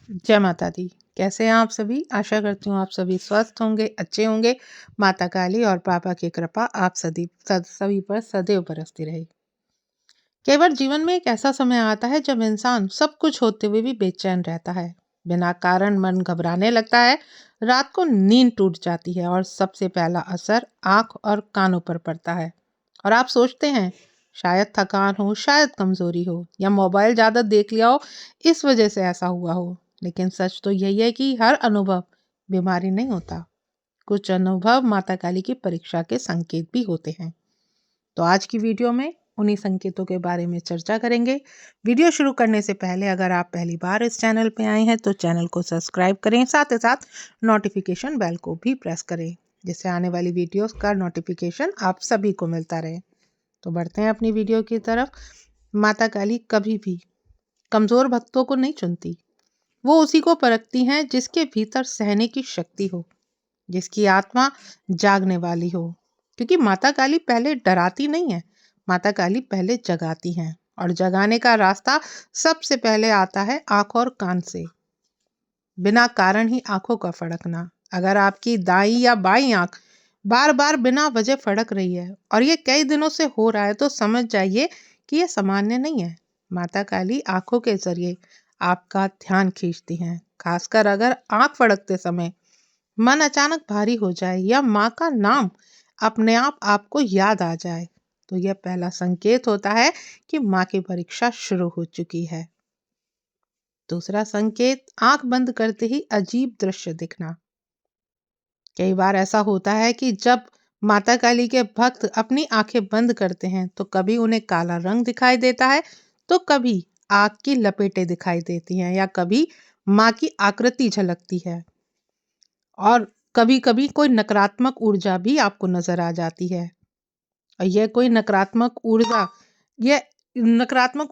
जय माता दी। कैसे हैं आप सभी? आशा करती हूँ आप सभी स्वस्थ होंगे, अच्छे होंगे। माता काली और पापा की कृपा आप सभी पर सदैव बरसती रहे। कई बार जीवन में एक ऐसा समय आता है जब इंसान सब कुछ होते हुए भी बेचैन रहता है। बिना कारण मन घबराने लगता है, रात को नींद टूट जाती है और सबसे पहला असर आंख और कानों पर पड़ता है। और आप सोचते हैं शायद थकान हो, शायद कमजोरी हो या मोबाइल ज्यादा देख लिया हो, इस वजह से ऐसा हुआ हो। लेकिन सच तो यही है कि हर अनुभव बीमारी नहीं होता। कुछ अनुभव माता काली की परीक्षा के संकेत भी होते हैं। तो आज की वीडियो में उन्हीं संकेतों के बारे में चर्चा करेंगे। वीडियो शुरू करने से पहले अगर आप पहली बार इस चैनल पे आए हैं तो चैनल को सब्सक्राइब करें, साथ ही साथ नोटिफिकेशन बेल को भी प्रेस करें, जिससे आने वाली वीडियोस का नोटिफिकेशन आप सभी को मिलता रहे। तो बढ़ते हैं अपनी वीडियो की तरफ। माता काली कभी भी कमजोर भक्तों को नहीं चुनती। वो उसी को परखती हैं जिसके भीतर सहने की शक्ति हो, जिसकी आत्मा जागने वाली हो। क्योंकि माता काली पहले डराती नहीं है, माता काली पहले जगाती हैं। और जगाने का रास्ता सबसे पहले आता है आंख और कान से। बिना कारण ही आंखों का फड़कना। अगर आपकी दाईं या बाईं आंख बार बार बिना वजह फड़क रही है और ये कई दिनों से हो रहा है, तो समझ जाइए कि ये सामान्य नहीं है। माता काली आंखों के जरिए आपका ध्यान खींचती हैं। खासकर अगर आंख फड़कते समय मन अचानक भारी हो जाए या माँ का नाम अपने आप आपको याद आ जाए, तो यह पहला संकेत होता है कि माँ की परीक्षा शुरू हो चुकी है। दूसरा संकेत, आंख बंद करते ही अजीब दृश्य दिखना। कई बार ऐसा होता है कि जब माता काली के भक्त अपनी आंखें बंद करते हैं तो कभी उन्हें काला रंग दिखाई देता है, तो कभी आग की लपेटें दिखाई देती हैं या कभी माँ की आकृति झलकती है। और कभी कभी कोई नकारात्मक ऊर्जा भी आपको नजर आ जाती है। और यह नकारात्मक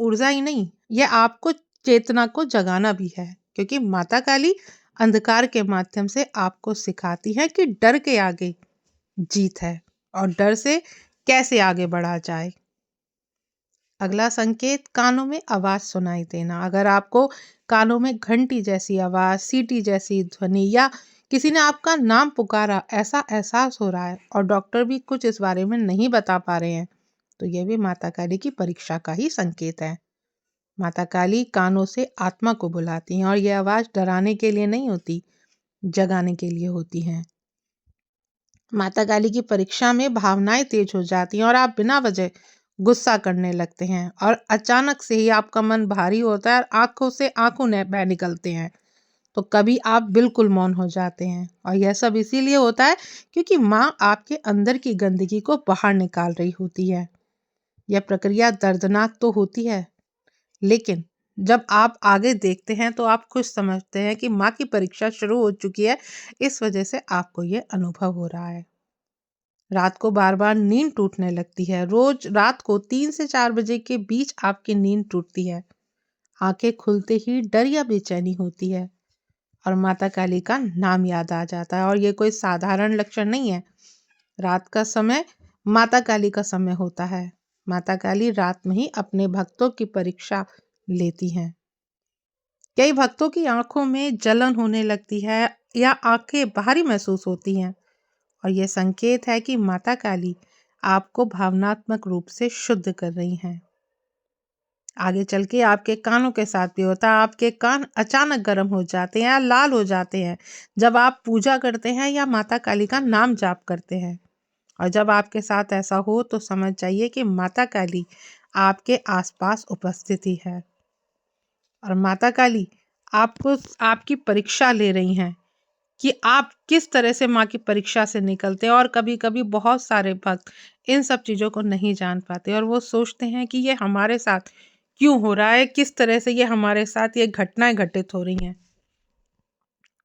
ऊर्जा ही नहीं, यह आपको चेतना को जगाना भी है। क्योंकि माता काली अंधकार के माध्यम से आपको सिखाती है कि डर के आगे जीत है और डर से कैसे आगे बढ़ा जाए। अगला संकेत, कानों में आवाज सुनाई देना। अगर आपको कानों में घंटी जैसी आवाज, सीटी जैसी ध्वनि या किसी ने आपका नाम पुकारा, ऐसा एहसास हो रहा है और डॉक्टर भी कुछ इस बारे में नहीं बता पा रहे हैं, तो यह भी माता काली की परीक्षा का ही संकेत है। माता काली कानों से आत्मा को बुलाती हैं और यह आवाज डराने के लिए नहीं होती, जगाने के लिए होती है। माता काली की परीक्षा में भावनाएं तेज हो जाती हैं और आप बिना वजह गुस्सा करने लगते हैं और अचानक से ही आपका मन भारी होता है और आंखों से आंसू बह निकलते हैं। तो कभी आप बिल्कुल मौन हो जाते हैं और यह सब इसीलिए होता है क्योंकि माँ आपके अंदर की गंदगी को बाहर निकाल रही होती है। यह प्रक्रिया दर्दनाक तो होती है, लेकिन जब आप आगे देखते हैं तो आप खुद समझते हैं कि माँ की परीक्षा शुरू हो चुकी है। इस वजह से आपको यह अनुभव हो रहा है। रात को बार बार नींद टूटने लगती है। रोज रात को 3 से 4 बजे के बीच आपकी नींद टूटती है। आंखें खुलते ही डर या बेचैनी होती है और माता काली का नाम याद आ जाता है। और ये कोई साधारण लक्षण नहीं है। रात का समय माता काली का समय होता है। माता काली रात में ही अपने भक्तों की परीक्षा लेती हैं। कई भक्तों की आंखों में जलन होने लगती है या आंखें भारी महसूस होती हैं, और यह संकेत है कि माता काली आपको भावनात्मक रूप से शुद्ध कर रही हैं। आगे चल के आपके कानों के साथ भी होता है। आपके कान अचानक गर्म हो जाते हैं या लाल हो जाते हैं जब आप पूजा करते हैं या माता काली का नाम जाप करते हैं। और जब आपके साथ ऐसा हो तो समझ जाइए कि माता काली आपके आसपास उपस्थिति है और माता काली आपको आपकी परीक्षा ले रही हैं कि आप किस तरह से माँ की परीक्षा से निकलते हैं। और कभी कभी बहुत सारे भक्त इन सब चीज़ों को नहीं जान पाते और वो सोचते हैं कि ये हमारे साथ क्यों हो रहा है, किस तरह से ये हमारे साथ ये घटनाएं घटित हो रही हैं।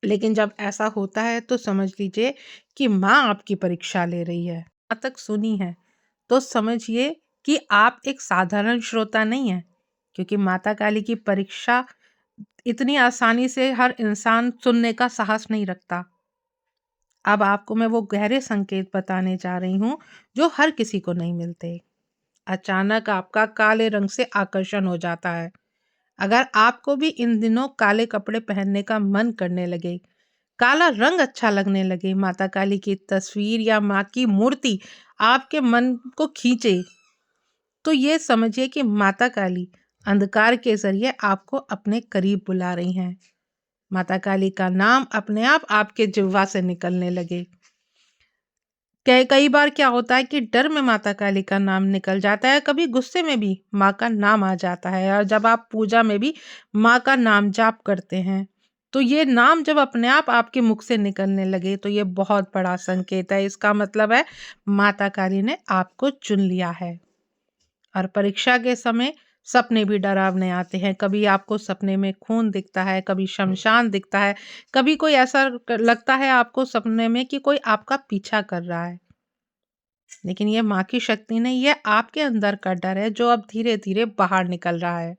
लेकिन जब ऐसा होता है तो समझ लीजिए कि माँ आपकी परीक्षा ले रही है। अब तक सुनी है तो समझिए कि आप एक साधारण श्रोता नहीं है, क्योंकि माता काली की परीक्षा इतनी आसानी से हर इंसान सुनने का साहस नहीं रखता। अब आपको मैं वो गहरे संकेत बताने जा रही हूँ जो हर किसी को नहीं मिलते। अचानक आपका काले रंग से आकर्षण हो जाता है। अगर आपको भी इन दिनों काले कपड़े पहनने का मन करने लगे, काला रंग अच्छा लगने लगे, माता काली की तस्वीर या माँ की मूर्ति आपके मन को खींचे, तो ये समझिए कि माता काली अंधकार के जरिए आपको अपने करीब बुला रही हैं। माता काली का नाम अपने आप आपके जिह्वा से निकलने लगे। कई बार क्या होता है कि डर में माता काली का नाम निकल जाता है, कभी गुस्से में भी माँ का नाम आ जाता है, और जब आप पूजा में भी माँ का नाम जाप करते हैं, तो ये नाम जब अपने आप आपके मुख से निकलने लगे तो ये बहुत बड़ा संकेत है। इसका मतलब है माता काली ने आपको चुन लिया है। और परीक्षा के समय सपने भी डरावने आते हैं। कभी आपको सपने में खून दिखता है, कभी शमशान दिखता है, कभी कोई ऐसा लगता है आपको सपने में कि कोई आपका पीछा कर रहा है। लेकिन ये माँ की शक्ति नहीं, ये आपके अंदर का डर है जो अब धीरे धीरे बाहर निकल रहा है।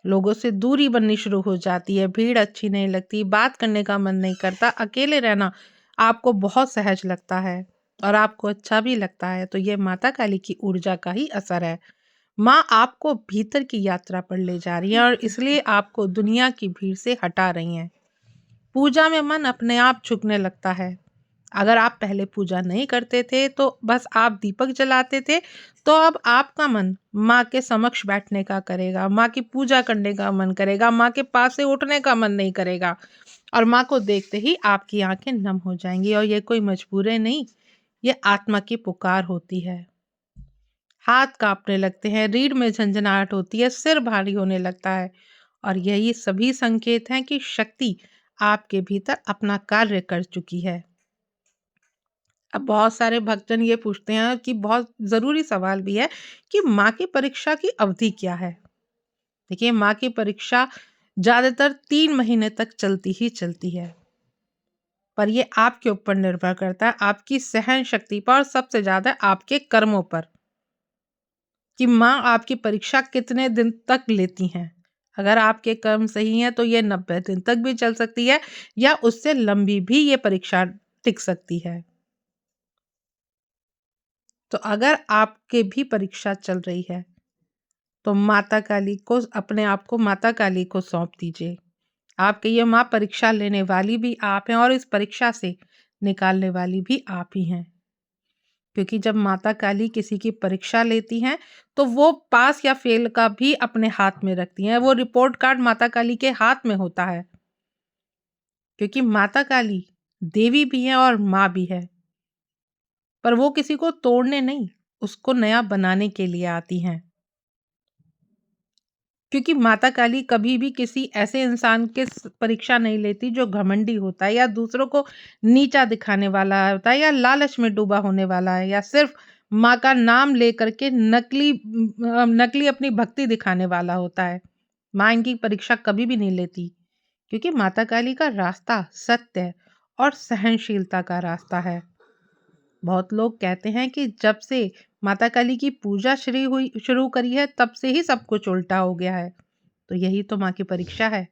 लोगों से दूरी बननी शुरू हो जाती है, भीड़ अच्छी नहीं लगती, बात करने का मन नहीं करता, अकेले रहना आपको बहुत सहज लगता है और आपको अच्छा भी लगता है। तो ये माता काली की ऊर्जा का ही असर है। माँ आपको भीतर की यात्रा पर ले जा रही है और इसलिए आपको दुनिया की भीड़ से हटा रही हैं। पूजा में मन अपने आप झुकने लगता है। अगर आप पहले पूजा नहीं करते थे तो बस आप दीपक जलाते थे, तो अब आपका मन माँ के समक्ष बैठने का करेगा, माँ की पूजा करने का मन करेगा, माँ के पास से उठने का मन नहीं करेगा, और माँ को देखते ही आपकी आंखें नम हो जाएंगी। और ये कोई मजबूरी नहीं, ये आत्मा की पुकार होती है। हाथ कांपने लगते हैं, रीढ़ में झंझनाहट होती है, सिर भारी होने लगता है, और यही सभी संकेत हैं कि शक्ति आपके भीतर अपना कार्य कर चुकी है। अब बहुत सारे भक्तजन ये पूछते हैं कि बहुत जरूरी सवाल भी है कि माँ की परीक्षा की अवधि क्या है। देखिए, माँ की परीक्षा ज्यादातर 3 महीने तक चलती ही चलती है, पर ये आपके ऊपर निर्भर करता है, आपकी सहन शक्ति पर और सबसे ज्यादा आपके कर्मों पर, कि माँ आपकी परीक्षा कितने दिन तक लेती हैं। अगर आपके कर्म सही हैं तो ये 90 दिन तक भी चल सकती है, या उससे लंबी भी ये परीक्षा टिक सकती है। तो अगर आपके भी परीक्षा चल रही है तो माता काली को, अपने आप को माता काली को सौंप दीजिए। आपके ये माँ परीक्षा लेने वाली भी आप हैं और इस परीक्षा से निकालने वाली भी आप ही हैं। क्योंकि जब माता काली किसी की परीक्षा लेती हैं तो वो पास या फेल का भी अपने हाथ में रखती हैं। वो रिपोर्ट कार्ड माता काली के हाथ में होता है, क्योंकि माता काली देवी भी है और माँ भी है, पर वो किसी को तोड़ने नहीं, उसको नया बनाने के लिए आती हैं। क्योंकि माता काली कभी भी किसी ऐसे इंसान के परीक्षा नहीं लेती जो घमंडी होता है, या दूसरों को नीचा दिखाने वाला होता है, या लालच में डूबा होने वाला है, या सिर्फ माँ का नाम लेकर के नकली अपनी भक्ति दिखाने वाला होता है। माँ इनकी परीक्षा कभी भी नहीं लेती, क्योंकि माता काली का रास्ता सत्य और सहनशीलता का रास्ता है। बहुत लोग कहते हैं कि जब से माता काली की पूजा शुरू करी है तब से ही सब कुछ उल्टा हो गया है। तो यही तो माँ की परीक्षा है,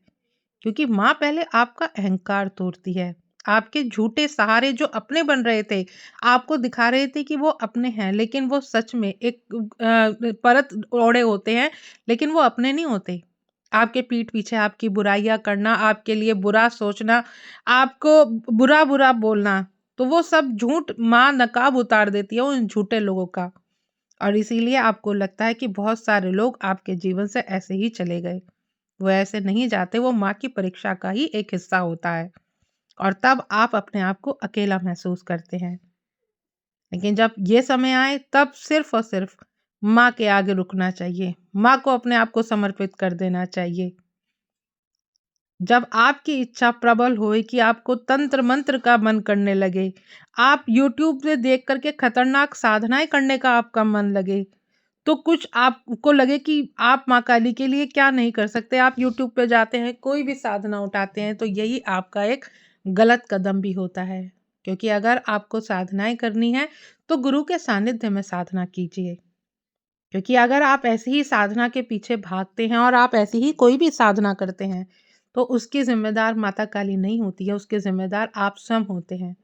क्योंकि माँ पहले आपका अहंकार तोड़ती है। आपके झूठे सहारे जो अपने बन रहे थे, आपको दिखा रहे थे कि वो अपने हैं, लेकिन वो सच में एक परत ओढ़े होते हैं, लेकिन वो अपने नहीं होते। आपके पीठ पीछे आपकी बुराइयां करना, आपके लिए बुरा सोचना, आपको बुरा बुरा बोलना, तो वो सब झूठ माँ नकाब उतार देती है उन झूठे लोगों का। और इसीलिए आपको लगता है कि बहुत सारे लोग आपके जीवन से ऐसे ही चले गए। वो ऐसे नहीं जाते, वो माँ की परीक्षा का ही एक हिस्सा होता है, और तब आप अपने आप को अकेला महसूस करते हैं। लेकिन जब ये समय आए तब सिर्फ और सिर्फ माँ के आगे रुकना चाहिए, माँ को अपने आप को समर्पित कर देना चाहिए। जब आपकी इच्छा प्रबल होए कि आपको तंत्र मंत्र का मन करने लगे, आप YouTube से देख करके खतरनाक साधनाएं करने का आपका मन लगे, तो कुछ आपको लगे कि आप माँ काली के लिए क्या नहीं कर सकते, आप YouTube पे जाते हैं, कोई भी साधना उठाते हैं, तो यही आपका एक गलत कदम भी होता है। क्योंकि अगर आपको साधनाएं करनी है तो गुरु के सानिध्य में साधना कीजिए। क्योंकि अगर आप ऐसे ही साधना के पीछे भागते हैं और आप ऐसी ही कोई भी साधना करते हैं, तो उसकी जिम्मेदार माता काली नहीं होती है, उसके जिम्मेदार आप स्वयं होते हैं।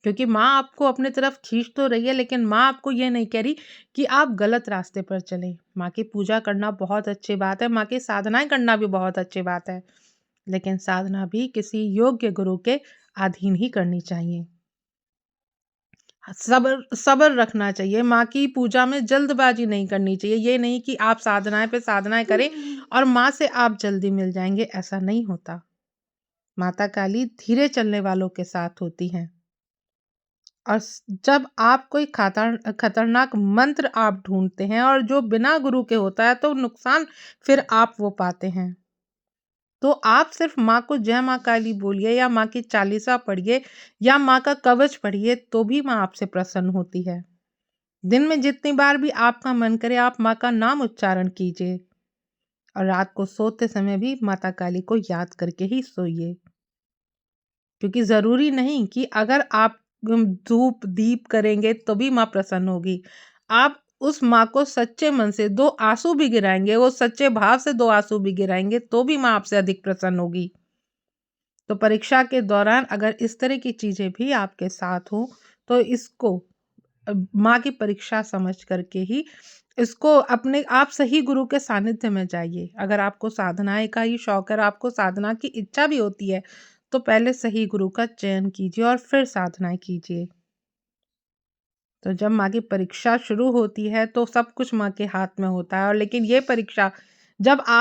क्योंकि माँ आपको अपने तरफ खींच तो रही है, लेकिन माँ आपको ये नहीं कह रही कि आप गलत रास्ते पर चलें। माँ की पूजा करना बहुत अच्छी बात है, माँ की साधनाएँ करना भी बहुत अच्छी बात है, लेकिन साधना भी किसी योग्य गुरु के अधीन ही करनी चाहिए। सब्र सब्र रखना चाहिए, माँ की पूजा में जल्दबाजी नहीं करनी चाहिए। ये नहीं कि आप साधनाएँ पे साधनाएँ करें और माँ से आप जल्दी मिल जाएँगे, ऐसा नहीं होता। माता काली धीरे चलने वालों के साथ होती हैं। और जब आप कोई खतरनाक मंत्र आप ढूंढते हैं और जो बिना गुरु के होता है, तो नुकसान फिर आप वो पाते हैं। तो आप सिर्फ माँ को जय माँ काली बोलिए या माँ की चालीसा पढ़िए या माँ का कवच पढ़िए, तो भी माँ आपसे प्रसन्न होती है। दिन में जितनी बार भी आपका मन करे, आप माँ का नाम उच्चारण कीजिए और रात को सोते समय भी माता काली को याद करके ही सोइए। क्योंकि ज़रूरी नहीं कि अगर आप धूप दीप करेंगे तो भी माँ प्रसन्न होगी। आप उस माँ को सच्चे मन से 2 आँसू भी गिराएँगे, वो सच्चे भाव से 2 आँसू भी गिराएँगे, तो भी माँ आपसे अधिक प्रसन्न होगी। तो परीक्षा के दौरान अगर इस तरह की चीज़ें भी आपके साथ हों, तो इसको माँ की परीक्षा समझ करके ही इसको अपने आप सही गुरु के सानिध्य में जाइए। अगर आपको साधनाएँ का ही शौक है और आपको साधना की इच्छा भी होती है, तो पहले सही गुरु का चयन कीजिए और फिर साधनाएँ कीजिए। तो जब माँ की परीक्षा शुरू होती है, तो सब कुछ माँ के हाथ में होता है और लेकिन ये परीक्षा जब आप